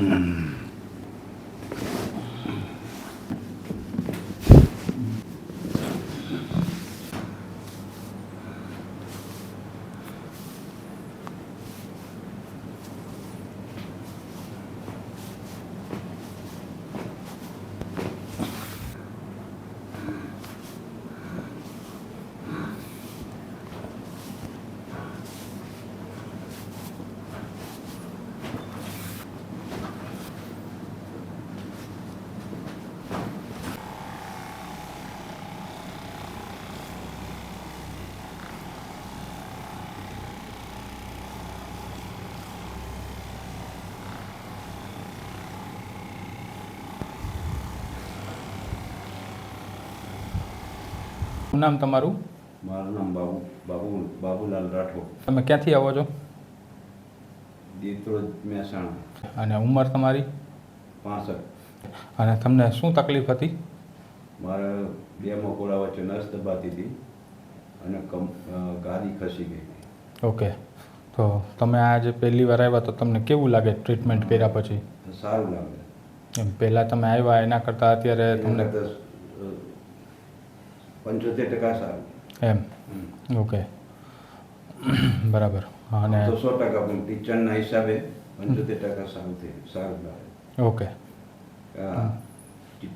શું નામ તમારું? મારું નામ બાબુલાલ રાઠોડ. તમે ક્યાંથી આવો છો? દીત્રોજ મહેસાણા. અને ઉંમર તમારી? 65. અને તમને શું તકલીફ હતી? મારે બે મકોડા વચ્ચે નસ દબાતી હતી અને ગાદી ખસી ગઈ. ઓકે, તો તમે આજે પહેલી વાર આવ્યા તો તમને કેવું લાગે ટ્રીટમેન્ટ કર્યા પછી? સારું લાગે. એમ પહેલાં તમે આવ્યા એના કરતાં અત્યારે તમને 75% સારું. એમ? ઓકે, બરાબર. અને તો 100% પણ ટીચરના હિસાબે 75% સારું લાગે. ઓકે.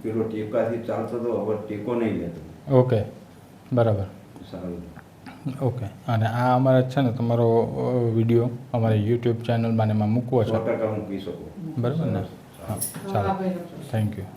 પેલો ટેકાથી ચાલતો તો હવે ટેકો નહીં લેતો. ઓકે, બરાબર. સારું. ઓકે, અને આ અમારે છે ને તમારો વિડીયો અમારી યુટ્યુબ ચેનલમાં ને એમાં મૂકવો છે. 100% મૂકી શકો. બરાબર ને? હા, ચાલો, થેન્ક યુ.